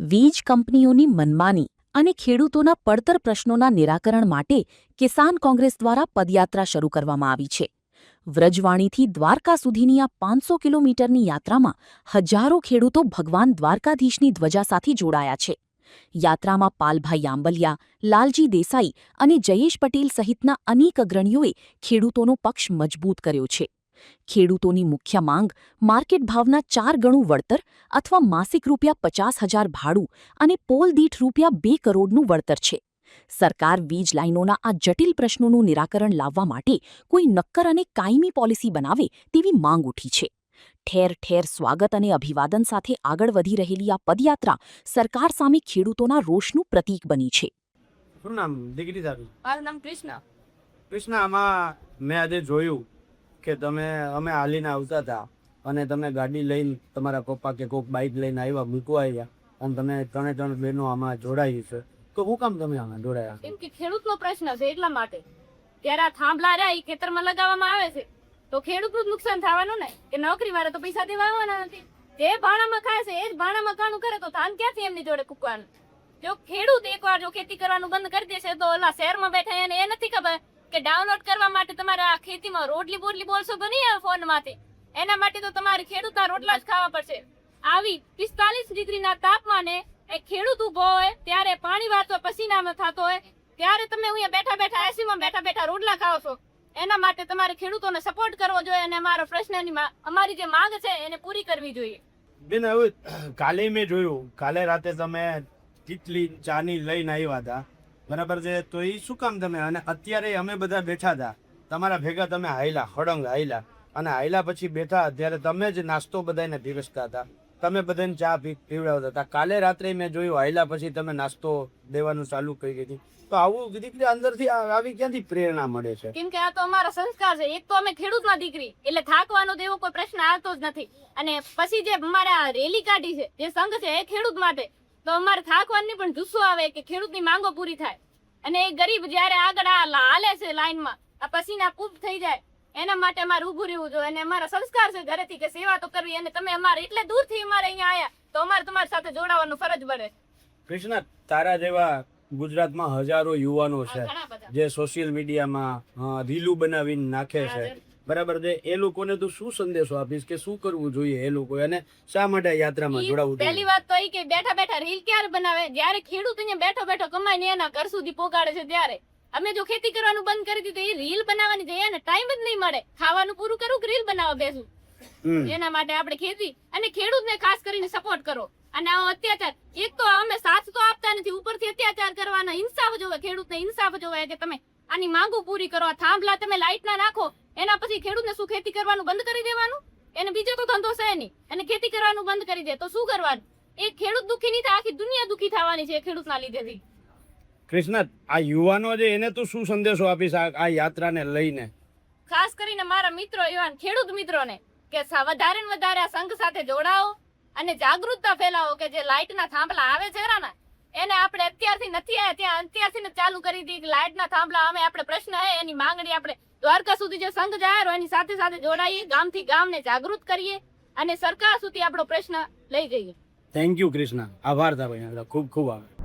વીજ કંપનીઓની મનમાની અને ખેડૂતોના પડતર પ્રશ્નોના નિરાકરણ માટે કિસાન કોંગ્રેસ દ્વારા પદયાત્રા શરૂ કરવામાં આવી છે. વ્રજવાણીથી દ્વારકા સુધીની આ 500 કિલોમીટરની યાત્રામાં હજારો ખેડૂતો ભગવાન દ્વારકાધીશની ધ્વજા સાથે જોડાયા છે. યાત્રામાં પાલભાઈ આંબલિયા, લાલજી દેસાઈ અને જયેશ પટેલ સહિતના અનેક અગ્રણીઓએ ખેડૂતોનો પક્ષ મજબૂત કર્યો છે. ખેડૂતોની મુખ્ય માંગ માર્કેટ ભાવના 4 ગણું વળતર અથવા માસિક ₹50,000 ભાડું અને પોલ દીઠ ₹2 કરોડનું વળતર છે. સરકાર વીજ લાઇનોના આ જટિલ પ્રશ્નોનું નિરાકરણ લાવવા માટે કોઈ નક્કર અને કાયમી પોલિસી બનાવે તેવી માંગ ઉઠી છે. ઠેર ઠેર સ્વાગત અને અભિવાદન સાથે આગળ વધી રહેલી આ પદયાત્રા સરકાર સામે ખેડૂતોના રોષનું પ્રતીક બની છે. શું નામ દીકરી તારું? મારું નામ કૃષ્ણ. કૃષ્ણ, આમાં મેં આજે જોયું કે અમે હાલીને આવતા હતા અને તમે ગાડી લઈને તમારા પપ્પા કે કોઈક બાઇક લઈને આવ્યા, મૂકવા આવ્યા અને તમે ત્રણ બહેનો આમાં જોડાઈ છે. તો શું કામ તમે આમાં જોડાયા? કેમ કે ખેડૂતનો પ્રશ્ન છે એટલા માટે. ત્યારે આ થાંભલા રહ્યા એ ખેતરમાં લગાવવામાં આવે છે તો ખેડૂતનું જ નુકસાન થવાનું ને, કે નોકરી વાળા તો પૈસા દેવા આવવાના નથી. જે ભાણામાં ખાય છે એ જ ભાણામાં કાણું કરે તો ધાન ક્યાંથી એમની જોડે કૂકવાનું? જો ખેડૂત એકવાર જો ખેતી કરવાનું બંધ કરી દેશે તો ઓલા શહેરમાં બેઠા એને એ નથી ખબર કે ડાઉનલોડ કરવા માટે તમારે આ ખેતીમાં રોટલી બોલશો તો નહીં આવે ફોનમાંથી. એના માટે તો તમારે ખેડૂતના રોટલા જ ખાવા પડશે. આવી 45 ડિગ્રીના તાપમાને એ ખેડૂત ઉભો હોય ત્યારે પાણી વાળતો પસીનામાં થતો હોય ત્યારે તમે અહીંયા બેઠા એસીમાં બેઠા રોટલા ખાઓ છો. એના માટે તમારે ખેડૂતોને સપોર્ટ કરવો જોઈએ અને અમારો પ્રશ્નની અમારી જે માંગ છે એને પૂરી કરવી જોઈએ. બેન, હવે કાલે મેં જોયું, કાલે રાતે તમે કેટલી ચાની લઈને આવ્યા હતા, બરાબર છે? તો એ શું કામ તમે, અને અત્યારે અમે બધા બેઠા હતા તમારા ભેગા, તમે હાયલા હળંગ હાયલા અને હાયલા પછી બેઠા ત્યારે તમે જ નાસ્તો બધાને પીરસતા હતા, તમે બધાને ચા પીવડાવતા હતા. કાલે રાત્રે મેં જોયું હાયલા પછી તમે નાસ્તો દેવાનું ચાલુ કરી દીધી. તો આવું દીકરી અંદરથી આવી ક્યાંથી પ્રેરણા મળે છે? કેમ કે આ તો અમારા સંસ્કાર છે. એક તો અમે ખેડૂતના દીકરી એટલે થાકવાનો દેવો કોઈ પ્રશ્ન આવતો જ નથી. અને પછી જે અમારા રેલી કાઢી છે, જે સંઘ છે એ ખેડૂત માટે, તો અમારે થાકવાની પણ જુસ્સો આવે કે ખેડૂતની માંગો પૂરી થાય. અને એ ગરીબ જયારે આગળ હાલે છે લાઈનમાં, આ પસીના કૂપ થઈ જાય એના માટે અમારે ઉભું રહેવું જોઈએ. અને અમારા સંસ્કાર છે ઘરેથી કે સેવા તો કરવી. અને તમે અમારે એટલે દૂરથી અમારે અહીંયા આવ્યા તો અમારે તમારી સાથે જોડાવાનું ફરજ પડે. કૃષ્ણ, તારા જેવા ગુજરાતમાં હજારો યુવાનો છે જે સોશિયલ મીડિયામાં રીલું બનાવીને નાખે છે, બરાબર છે? એ લોકોને તું શું સંદેશો આપીશ કે શું કરવું જોઈએ એ લોકો, અને શા માટે યાત્રામાં જોડાવું? પહેલી વાત તો એ કે બેઠા રીલ ક્યારે બનાવે? જ્યારે ખેડૂત અહીંયા બેઠો કમાઈને એના ઘર સુધી પહોંચાડે છે ત્યારે. અમે જો ખેતી કરવાનું બંધ કરી દીધું, એ રીલ બનાવવાની છે, એને ટાઈમ જ નહીં મળે. ખાવાનું પૂરું કરું રીલ બનાવવા બેસું. એના માટે આપણે ખેતી અને ખેડૂતને ખાસ કરીને સપોર્ટ કરો. અને આ અત્યાચાર, એક તો અમે સાથ તો આપતા નથી, ઉપરથી અત્યાચાર કરવાના. ઇન્સાફ જોવે, ખેડૂતને ઇન્સાફ જોવે કે તમે આની માંગો પૂરી કરો. આ થાંભલા તમે લાઈટના નાખો એના પછી ખેડૂતને શું ખેતી કરવાનું બંધ કરી દેવાનું? એને બીજો તો ધંધો છે નહીં, અને ખેતી કરવાનું બંધ કરી દે તો શું કરવાનું? એ ખેડૂત દુઃખી નહીં થાય, આખી દુનિયા દુઃખી થવાની છે ખેડૂતના લીધેથી. કૃષ્ણ, આ યુવાનો છે એને તું શું સંદેશો આપીશ આ યાત્રાને લઈને? ખાસ કરીને મારા મિત્રો એવા ખેડૂત મિત્રોને કે વધારે ને વધારે આ સંઘ સાથે જોડાઓ અને જાગૃતતા ફેલાવો કે જે લાઇટના થાંભલા આવે છે ને એને આપણે અત્યારથી નથી આવ્યા ત્યાં અત્યારથી ચાલુ કરી દી. લાઇટના થાંભલા અમે આપણે પ્રશ્ન હે એની માંગણી આપણે દ્વારકા સુધી જે સંઘ જાહેર એની સાથે જોડાઈએ, ગામથી ગામને જાગૃત કરીએ અને સરકાર સુધી આપણો પ્રશ્ન લઈ જઈએ. થેન્ક યુ કૃષ્ણ, આભાર તારો, ખૂબ ખૂબ આભાર.